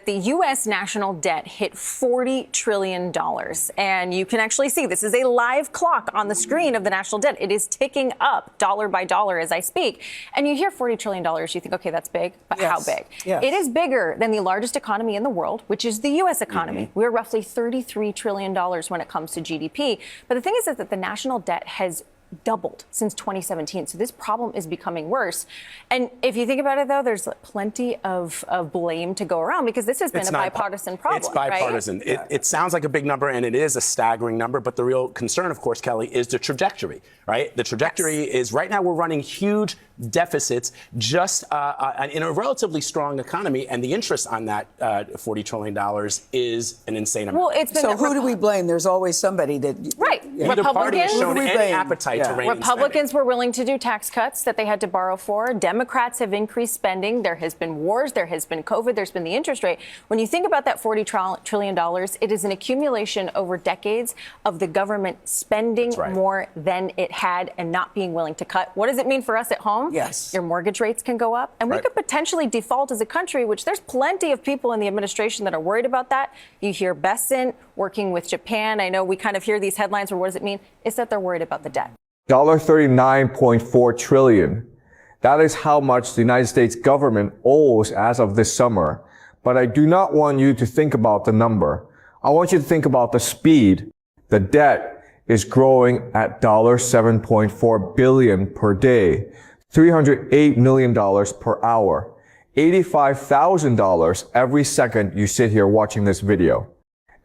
The U.S. national debt hit $40 trillion. And you can actually see this is a live clock on the screen of the national debt. It is ticking up dollar by dollar as I speak. And you hear $40 trillion. You think, OK, that's big. But yes. How big? Yes. It is bigger than the largest economy in the world, which is the U.S. economy. We're roughly $33 trillion when it comes to GDP. But the thing is that the national debt has doubled since 2017. So this problem is becoming worse. And if you think about it, though, there's plenty of blame to go around because this has been a bipartisan problem. It's bipartisan. Right? It sounds like a big number, and it is a staggering number. But the real concern, of course, Kelly, is the trajectory, right? The trajectory is right now we're running huge deficits just in a relatively strong economy. And the interest on that $40 trillion is an insane amount. Well, it's been so who do we blame? There's always somebody that. Right. Neither party has shown any appetite to rein in Republicans were willing to do tax cuts that they had to borrow for. Democrats have increased spending. There has been wars. There has been COVID. There's been the interest rate. When you think about that $40 trillion, it is an accumulation over decades of the government spending more than it had and not being willing to cut. What does it mean for us at home? Yes. Your mortgage rates can go up. And we could potentially default as a country, which there's plenty of people in the administration that are worried about that. You hear Besant working with Japan. I know we kind of hear these headlines where what does it mean? It's that they're worried about the debt. $39.4 trillion. That is how much the United States government owes as of this summer. But I do not want you to think about the number. I want you to think about the speed. The debt is growing at $7.4 billion per day, $308 million per hour, $85,000 every second you sit here watching this video.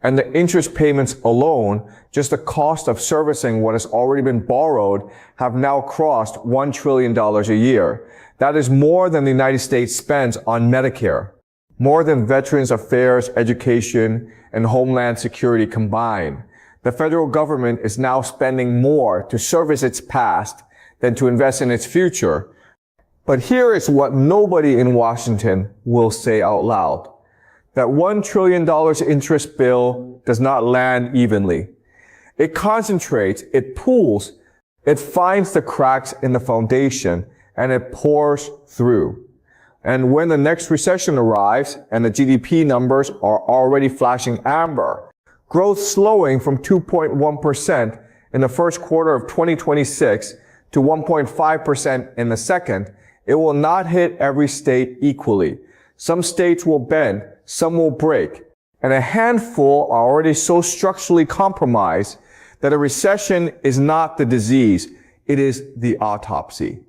And the interest payments alone, just the cost of servicing what has already been borrowed, have now crossed $1 trillion a year. That is more than the United States spends on Medicare, more than Veterans Affairs, education, and Homeland Security combined. The federal government is now spending more to service its past than to invest in its future. But here is what nobody in Washington will say out loud. That $1 trillion interest bill does not land evenly. It concentrates, it pools, it finds the cracks in the foundation, and it pours through. And when the next recession arrives and the GDP numbers are already flashing amber, growth slowing from 2.1% in the first quarter of 2026 to 1.5% in the second, it will not hit every state equally. Some states will bend, some will break, and a handful are already so structurally compromised that a recession is not the disease, it is the autopsy.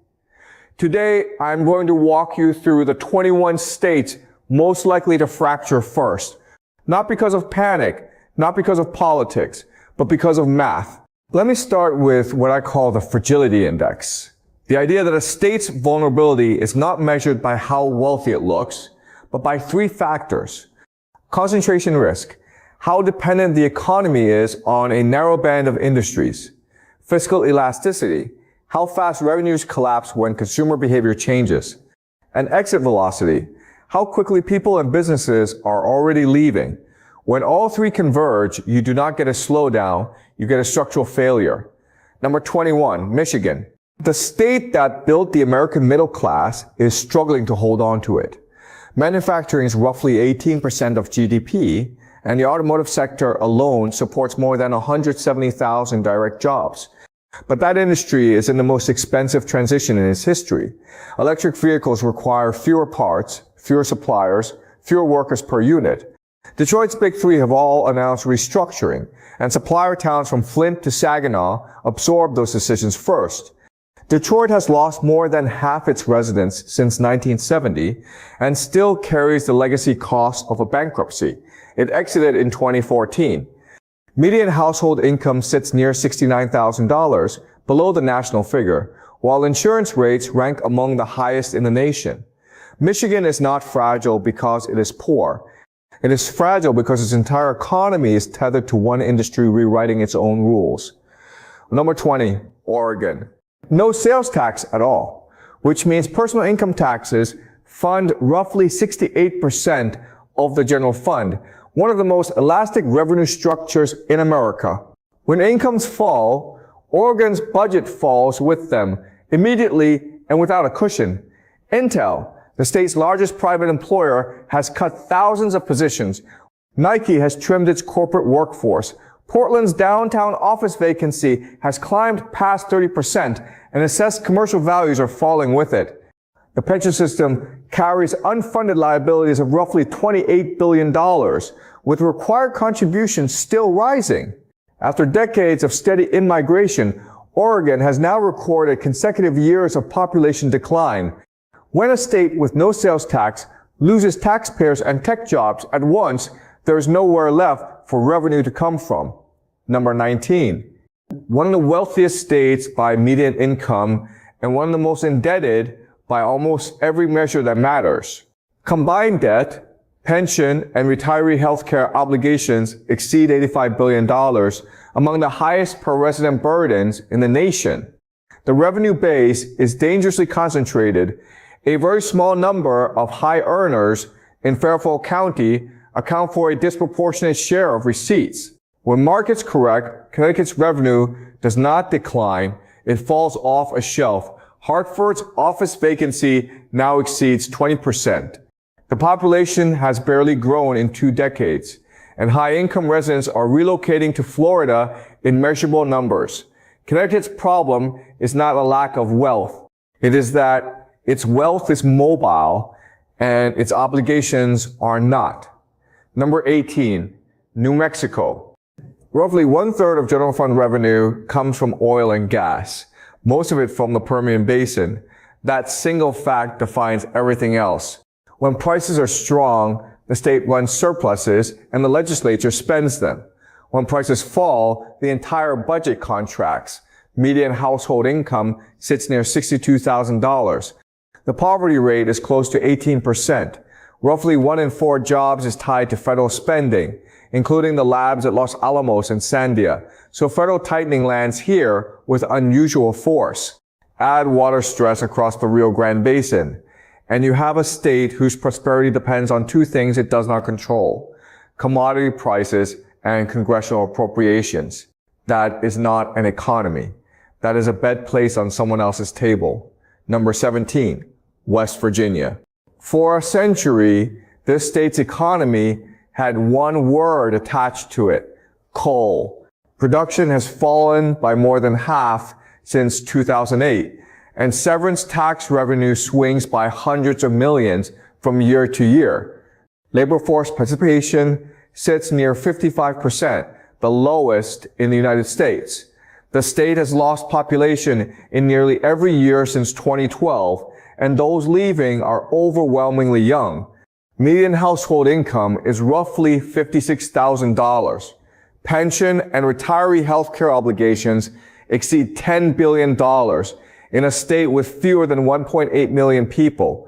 Today, I'm going to walk you through the 21 states most likely to fracture first, not because of panic, not because of politics, but because of math. Let me start with what I call the fragility index. The idea that a state's vulnerability is not measured by how wealthy it looks, but by three factors. Concentration risk, how dependent the economy is on a narrow band of industries. Fiscal elasticity, how fast revenues collapse when consumer behavior changes. And exit velocity, how quickly people and businesses are already leaving. When all three converge, you do not get a slowdown, you get a structural failure. Number 21, Michigan. The state that built the American middle class is struggling to hold on to it. Manufacturing is roughly 18% of GDP, and the automotive sector alone supports more than 170,000 direct jobs. But that industry is in the most expensive transition in its history. Electric vehicles require fewer parts, fewer suppliers, fewer workers per unit. Detroit's big three have all announced restructuring, and supplier towns from Flint to Saginaw absorbed those decisions first. Detroit has lost more than half its residents since 1970 and still carries the legacy cost of a bankruptcy. It exited in 2014. Median household income sits near $69,000, below the national figure, while insurance rates rank among the highest in the nation. Michigan is not fragile because it is poor. It is fragile because its entire economy is tethered to one industry rewriting its own rules. Number 20, Oregon. No sales tax at all, which means personal income taxes fund roughly 68% of the general fund, one of the most elastic revenue structures in America. When incomes fall, Oregon's budget falls with them immediately and without a cushion. Intel, The state's largest private employer has cut thousands of positions. Nike has trimmed its corporate workforce. Portland's downtown office vacancy has climbed past 30%, and assessed commercial values are falling with it. The pension system carries unfunded liabilities of roughly $28 billion, with required contributions still rising. After decades of steady in-migration, Oregon has now recorded consecutive years of population decline. When a state with no sales tax loses taxpayers and tech jobs at once, there is nowhere left for revenue to come from. Number 19. One of the wealthiest states by median income and one of the most indebted by almost every measure that matters. Combined debt, pension, and retiree healthcare obligations exceed $85 billion, among the highest per resident burdens in the nation. The revenue base is dangerously concentrated. A very small number of high earners in Fairfield County account for a disproportionate share of receipts. When markets correct, Connecticut's revenue does not decline, it falls off a shelf. Hartford's office vacancy now exceeds 20%. The population has barely grown in 2 decades, and high-income residents are relocating to Florida in measurable numbers. Connecticut's problem is not a lack of wealth. It is that its wealth is mobile and its obligations are not. Number 18, New Mexico. Roughly 1/3 of general fund revenue comes from oil and gas, most of it from the Permian Basin. That single fact defines everything else. When prices are strong, the state runs surpluses and the legislature spends them. When prices fall, the entire budget contracts. Median household income sits near $62,000. The poverty rate is close to 18%. Roughly 1 in 4 jobs is tied to federal spending, including the labs at Los Alamos and Sandia. So federal tightening lands here with unusual force. Add water stress across the Rio Grande Basin, and you have a state whose prosperity depends on 2 things it does not control: commodity prices and congressional appropriations. That is not an economy. That is a bed placed on someone else's table. Number 17, West Virginia. For a century, this state's economy had one word attached to it: coal. Production has fallen by more than half since 2008, and severance tax revenue swings by hundreds of millions from year to year. Labor force participation sits near 55%, the lowest in the United States. The state has lost population in nearly every year since 2012, and those leaving are overwhelmingly young. Median household income is roughly $56,000. Pension and retiree healthcare obligations exceed $10 billion in a state with fewer than 1.8 million people.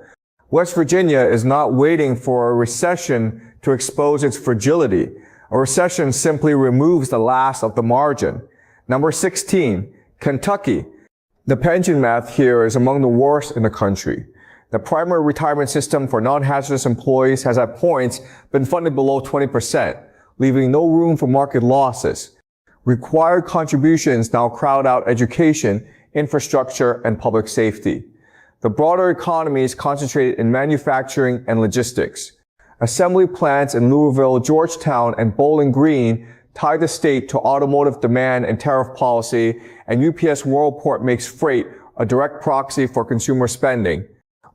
West Virginia is not waiting for a recession to expose its fragility. A recession simply removes the last of the margin. Number 16, Kentucky. The pension math here is among the worst in the country. The primary retirement system for non-hazardous employees has at points been funded below 20%, leaving no room for market losses. Required contributions now crowd out education, infrastructure, and public safety. The broader economy is concentrated in manufacturing and logistics. Assembly plants in Louisville, Georgetown, and Bowling Green tie the state to automotive demand and tariff policy, and UPS Worldport makes freight a direct proxy for consumer spending.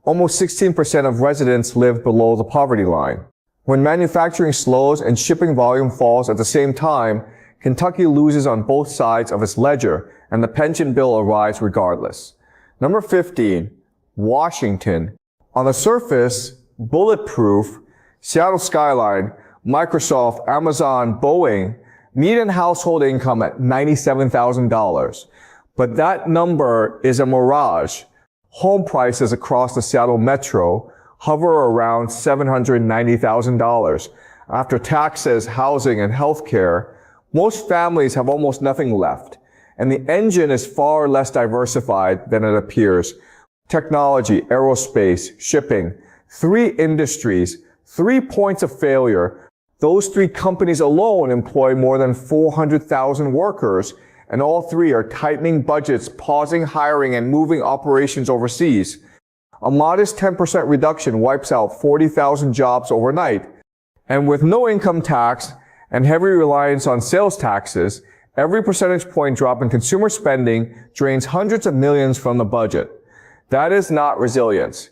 Almost 16% of residents live below the poverty line. When manufacturing slows and shipping volume falls at the same time, Kentucky loses on both sides of its ledger, and the pension bill arrives regardless. Number 15, Washington. On the surface, bulletproof, Seattle skyline, Microsoft, Amazon, Boeing, median household income at $97,000. But that number is a mirage. Home prices across the Seattle metro hover around $790,000. After taxes, housing, and healthcare, most families have almost nothing left. And the engine is far less diversified than it appears. Technology, aerospace, shipping, 3 industries, 3 points of failure. Those 3 companies alone employ more than 400,000 workers, and all 3 are tightening budgets, pausing hiring, and moving operations overseas. A modest 10% reduction wipes out 40,000 jobs overnight. And with no income tax and heavy reliance on sales taxes, every percentage point drop in consumer spending drains hundreds of millions from the budget. That is not resilience.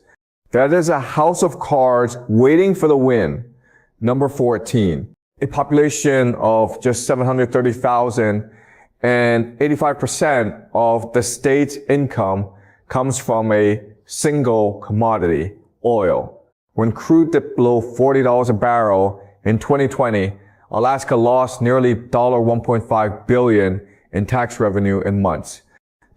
That is a house of cards waiting for the win. Number 14. A population of just 730,000 and 85% of the state's income comes from a single commodity, oil. When crude dipped below $40 a barrel in 2020, Alaska lost nearly $1.5 billion in tax revenue in months.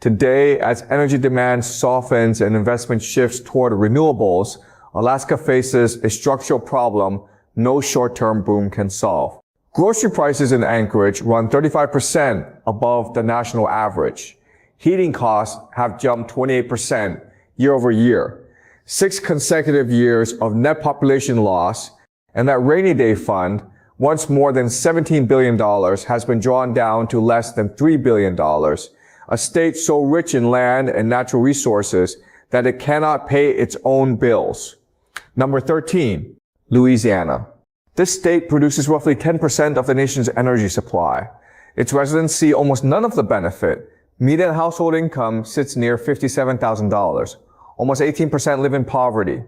Today, as energy demand softens and investment shifts toward renewables, Alaska faces a structural problem no short-term boom can solve. Grocery prices in Anchorage run 35% above the national average. Heating costs have jumped 28% year over year. 6 consecutive years of net population loss, and that rainy day fund, once more than $17 billion, has been drawn down to less than $3 billion. A state so rich in land and natural resources that it cannot pay its own bills. Number 13, Louisiana. This state produces roughly 10% of the nation's energy supply. Its residents see almost none of the benefit. Median household income sits near $57,000. Almost 18% live in poverty.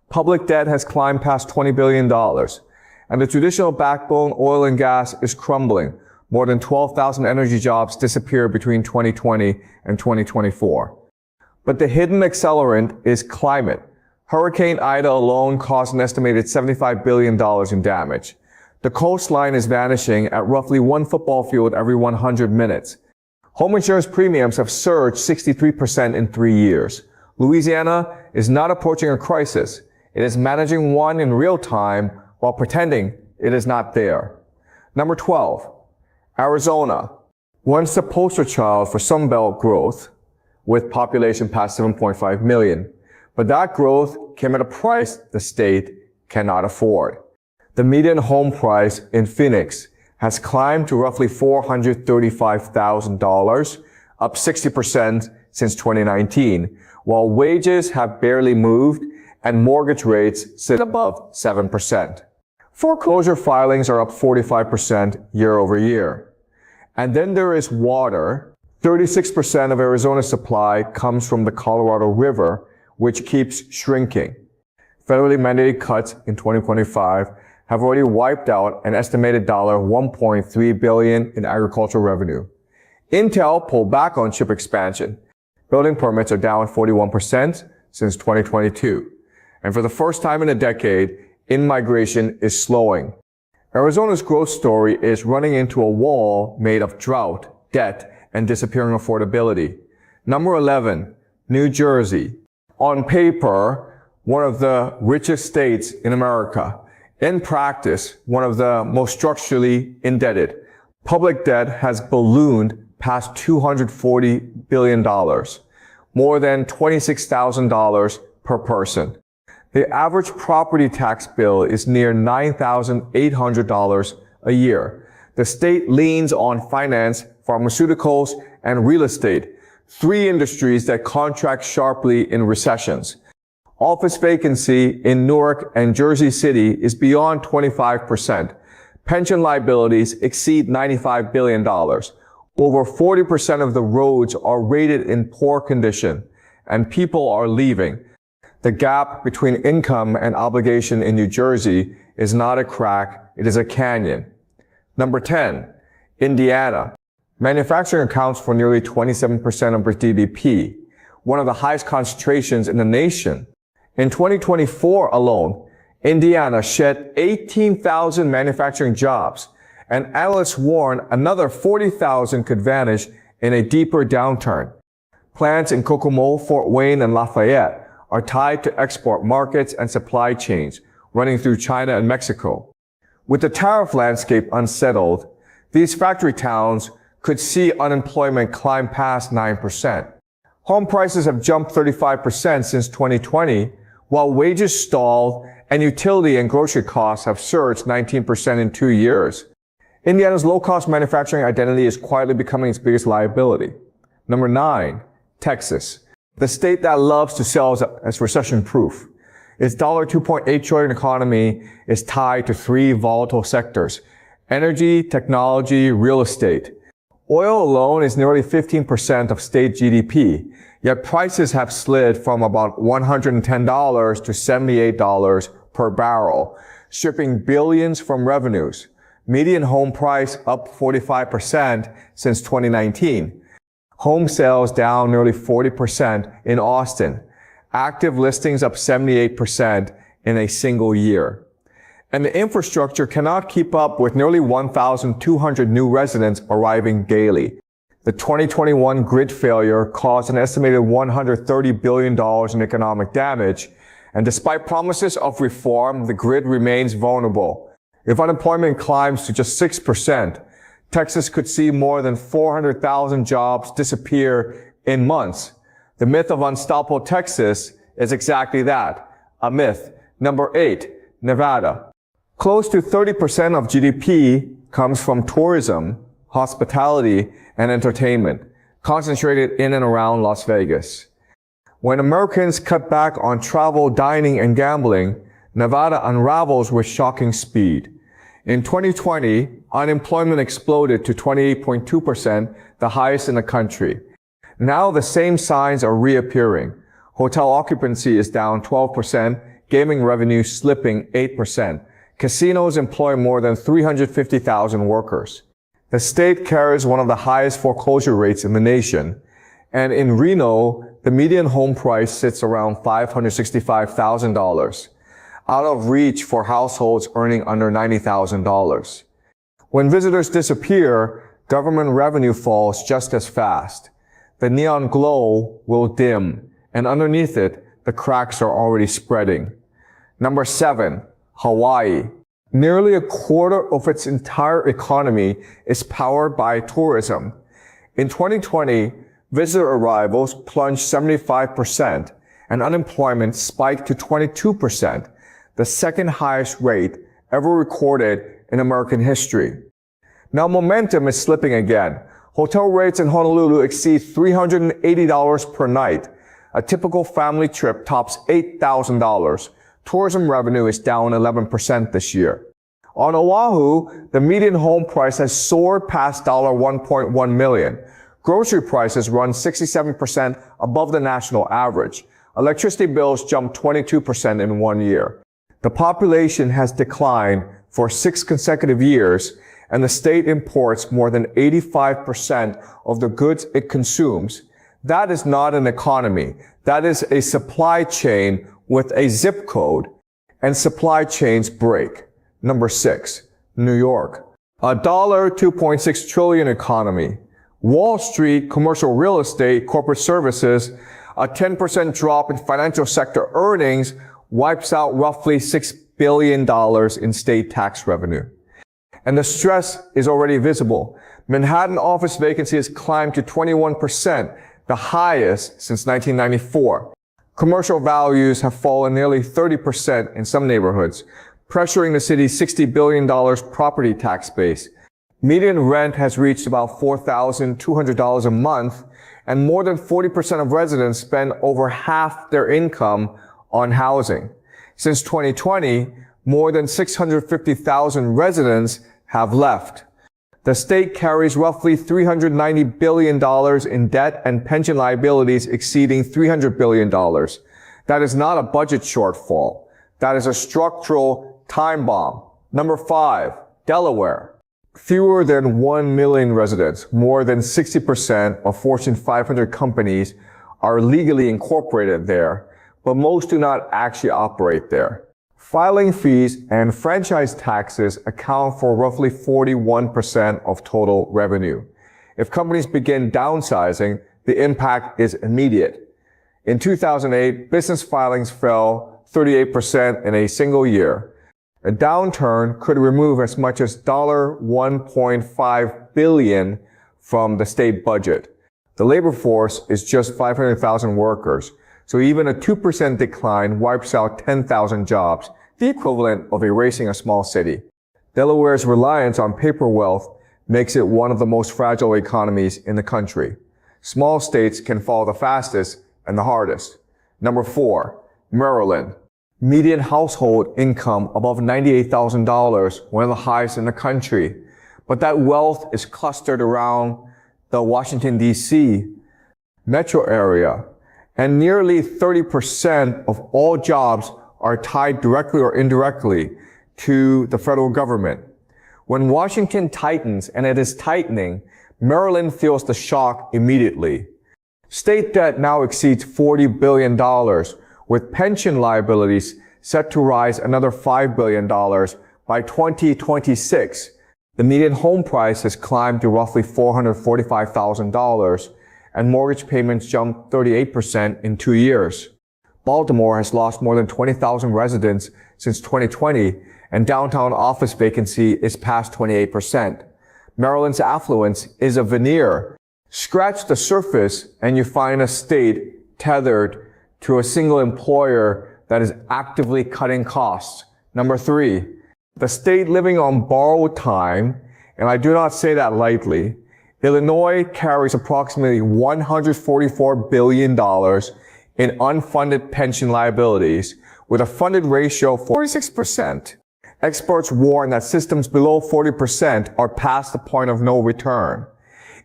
Public debt has climbed past $20 billion. And the traditional backbone, oil and gas, is crumbling. More than 12,000 energy jobs disappeared between 2020 and 2024. But the hidden accelerant is climate. Hurricane Ida alone caused an estimated $75 billion in damage. The coastline is vanishing at roughly 1 football field every 100 minutes. Home insurance premiums have surged 63% in 3 years. Louisiana is not approaching a crisis. It is managing one in real time while pretending it is not there. Number 12, Arizona. Once the poster child for Sunbelt growth, with population past 7.5 million. But that growth came at a price the state cannot afford. The median home price in Phoenix has climbed to roughly $435,000, up 60% since 2019, while wages have barely moved and mortgage rates sit above 7%. Foreclosure filings are up 45% year over year. And then there is water. 36% of Arizona's supply comes from the Colorado River, which keeps shrinking. Federally mandated cuts in 2025 have already wiped out an estimated $1.3 billion in agricultural revenue. Intel pulled back on chip expansion. Building permits are down 41% since 2022. And for the first time in a decade, in-migration is slowing. Arizona's growth story is running into a wall made of drought, debt, and disappearing affordability. Number 11, New Jersey. On paper, one of the richest states in America. In practice, one of the most structurally indebted. Public debt has ballooned past $240 billion, more than $26,000 per person. The average property tax bill is near $9,800 a year. The state leans on finance, pharmaceuticals, and real estate, 3 industries that contract sharply in recessions. Office vacancy in Newark and Jersey City is beyond 25%. Pension liabilities exceed $95 billion. Over 40% of the roads are rated in poor condition, and people are leaving. The gap between income and obligation in New Jersey is not a crack, it is a canyon. Number 10, Indiana. Manufacturing accounts for nearly 27% of its GDP, one of the highest concentrations in the nation. In 2024 alone, Indiana shed 18,000 manufacturing jobs, and analysts warn another 40,000 could vanish in a deeper downturn. Plants in Kokomo, Fort Wayne, and Lafayette are tied to export markets and supply chains running through China and Mexico. With the tariff landscape unsettled, these factory towns could see unemployment climb past 9%. Home prices have jumped 35% since 2020, while wages stalled and utility and grocery costs have surged 19% in 2 years. Indiana's low-cost manufacturing identity is quietly becoming its biggest liability. Number 9, Texas. the state that loves to sell as recession-proof. Its $2.8 trillion economy is tied to three volatile sectors: energy, technology, real estate. Oil alone is nearly 15% of state GDP, yet prices have slid from about $110 to $78 per barrel, stripping billions from revenues. Median home price up 45% since 2019. Home sales down nearly 40% in Austin. Active listings up 78% in a single year. And the infrastructure cannot keep up with nearly 1,200 new residents arriving daily. The 2021 grid failure caused an estimated $130 billion in economic damage, and despite promises of reform, the grid remains vulnerable. If unemployment climbs to just 6%, Texas could see more than 400,000 jobs disappear in months. The myth of unstoppable Texas is exactly that, a myth. Number 8, Nevada. Close to 30% of GDP comes from tourism, hospitality, and entertainment, concentrated in and around Las Vegas. When Americans cut back on travel, dining, and gambling, Nevada unravels with shocking speed. In 2020, unemployment exploded to 28.2%, the highest in the country. Now the same signs are reappearing. Hotel occupancy is down 12%, gaming revenue slipping 8%. Casinos employ more than 350,000 workers. The state carries one of the highest foreclosure rates in the nation. And in Reno, the median home price sits around $565,000, out of reach for households earning under $90,000. When visitors disappear, government revenue falls just as fast. The neon glow will dim, and underneath it, the cracks are already spreading. Number 7, Hawaii. Nearly a quarter of its entire economy is powered by tourism. In 2020, visitor arrivals plunged 75%, and unemployment spiked to 22%, the second highest rate ever recorded in American history. Now momentum is slipping again. Hotel rates in Honolulu exceed $380 per night. A typical family trip tops $8,000. Tourism revenue is down 11% this year. On Oahu, the median home price has soared past $1.1 million. Grocery prices run 67% above the national average. Electricity bills jumped 22% in 1 year. The population has declined for 6 consecutive years, and the state imports more than 85% of the goods it consumes. That is not an economy. That is a supply chain with a zip code, and supply chains break. Number 6, New York. A $2.6 trillion economy. Wall Street, commercial real estate, corporate services, a 10% drop in financial sector earnings wipes out roughly $6 billion in state tax revenue. And the stress is already visible. Manhattan office vacancy has climbed to 21%, the highest since 1994. Commercial values have fallen nearly 30% in some neighborhoods, pressuring the city's $60 billion property tax base. Median rent has reached about $4,200 a month, and more than 40% of residents spend over half their income on housing. Since 2020, more than 650,000 residents have left. The state carries roughly $390 billion in debt and pension liabilities exceeding $300 billion. That is not a budget shortfall. That is a structural time bomb. Number 5, Delaware. Fewer than 1 million residents, more than 60% of Fortune 500 companies are legally incorporated there, but most do not actually operate there. Filing fees and franchise taxes account for roughly 41% of total revenue. If companies begin downsizing, the impact is immediate. In 2008, business filings fell 38% in a single year. A downturn could remove as much as $1.5 billion from the state budget. The labor force is just 500,000 workers, so even a 2% decline wipes out 10,000 jobs, the equivalent of erasing a small city. Delaware's reliance on paper wealth makes it one of the most fragile economies in the country. Small states can fall the fastest and the hardest. Number 4, Maryland. Median household income above $98,000, one of the highest in the country. But that wealth is clustered around the Washington, D.C. metro area. And nearly 30% of all jobs are tied directly or indirectly to the federal government. When Washington tightens, and it is tightening, Maryland feels the shock immediately. State debt now exceeds $40 billion, with pension liabilities set to rise another $5 billion by 2026. The median home price has climbed to roughly $445,000, and mortgage payments jumped 38% in 2 years. Baltimore has lost more than 20,000 residents since 2020, and downtown office vacancy is past 28%. Maryland's affluence is a veneer. Scratch the surface and you find a state tethered to a single employer that is actively cutting costs. Number 3, the state living on borrowed time, and I do not say that lightly. Illinois carries approximately $144 billion in unfunded pension liabilities, with a funded ratio of 46%. Experts warn that systems below 40% are past the point of no return.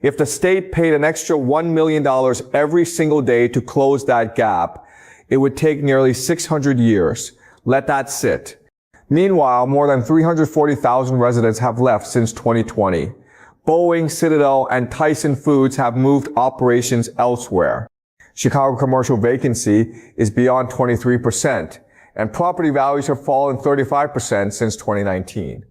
If the state paid an extra $1 million every single day to close that gap, it would take nearly 600 years. Let that sit. Meanwhile, more than 340,000 residents have left since 2020. Boeing, Citadel, and Tyson Foods have moved operations elsewhere. Chicago commercial vacancy is beyond 23%, and property values have fallen 35% since 2019.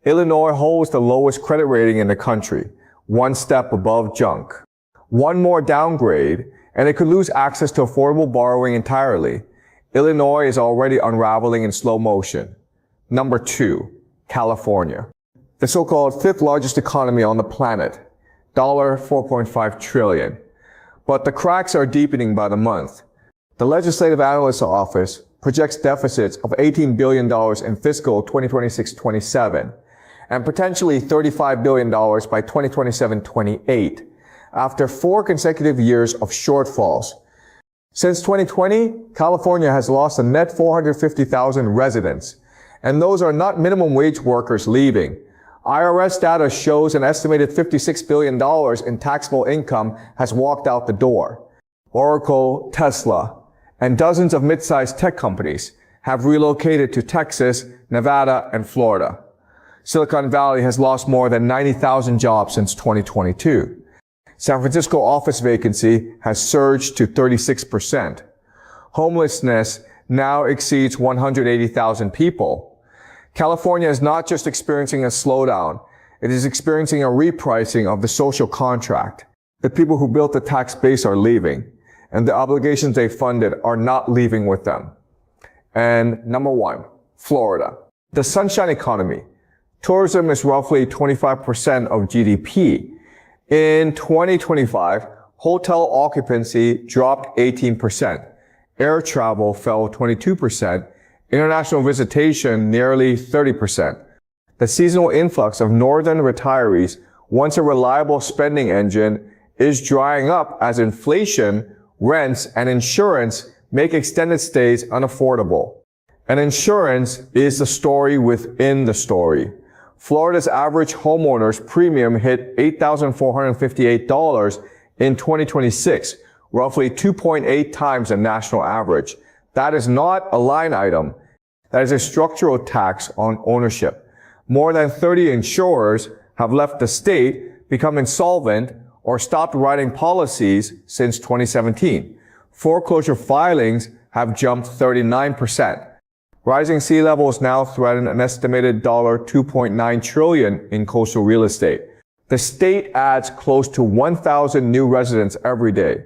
Illinois holds the lowest credit rating in the country, one step above junk. One more downgrade, and it could lose access to affordable borrowing entirely. Illinois is already unraveling in slow motion. Number 2, California. The so-called 5th largest economy on the planet, $4.5 trillion. But the cracks are deepening by the month. The Legislative Analyst's Office projects deficits of $18 billion in fiscal 2026-27 and potentially $35 billion by 2027-28 after 4 consecutive years of shortfalls. Since 2020, California has lost a net 450,000 residents, and those are not minimum wage workers leaving. IRS data shows an estimated $56 billion in taxable income has walked out the door. Oracle, Tesla, and dozens of mid-sized tech companies have relocated to Texas, Nevada, and Florida. Silicon Valley has lost more than 90,000 jobs since 2022. San Francisco office vacancy has surged to 36%. Homelessness now exceeds 180,000 people. California is not just experiencing a slowdown, it is experiencing a repricing of the social contract. The people who built the tax base are leaving, and the obligations they funded are not leaving with them. And number 1, Florida. The sunshine economy. Tourism is roughly 25% of GDP. In 2025, hotel occupancy dropped 18%. Air travel fell 22%. International visitation nearly 30%. The seasonal influx of northern retirees, once a reliable spending engine, is drying up as inflation, rents, and insurance make extended stays unaffordable. And insurance is the story within the story. Florida's average homeowner's premium hit $8,458 in 2026, roughly 2.8 times the national average. That is not a line item. That is a structural tax on ownership. More than 30 insurers have left the state, become insolvent, or stopped writing policies since 2017. Foreclosure filings have jumped 39%. Rising sea levels now threaten an estimated $2.9 trillion in coastal real estate. The state adds close to 1,000 new residents every day.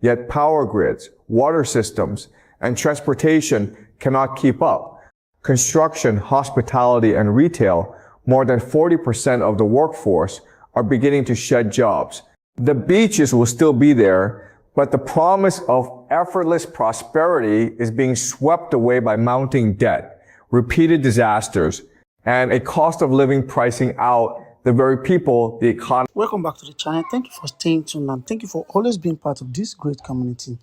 Yet power grids, water systems, and transportation cannot keep up. Construction, hospitality, and retail, more than 40% of the workforce, are beginning to shed jobs. The beaches will still be there, but the promise of effortless prosperity is being swept away by mounting debt, repeated disasters, and a cost of living pricing out the very people the economy. Welcome back to the channel. Thank you for staying tuned and thank you for always being part of this great community.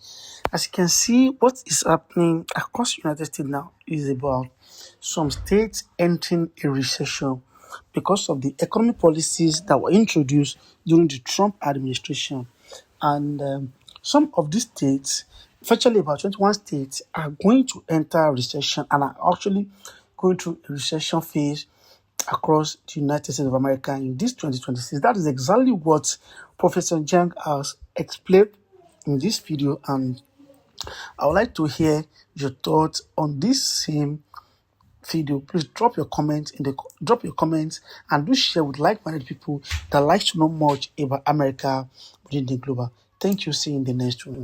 As you can see, what is happening across the United States now is about some states entering a recession because of the economic policies that were introduced during the Trump administration. And some of these states, virtually about 21 states, are going to enter a recession and are actually going through a recession phase across the United States of America in this 2026. That is exactly what Professor Jiang has explained in this video, and I would like to hear your thoughts on this same video. Please drop your comments and do share with like-minded people that like to know much about America within the global. Thank you. See you in the next one.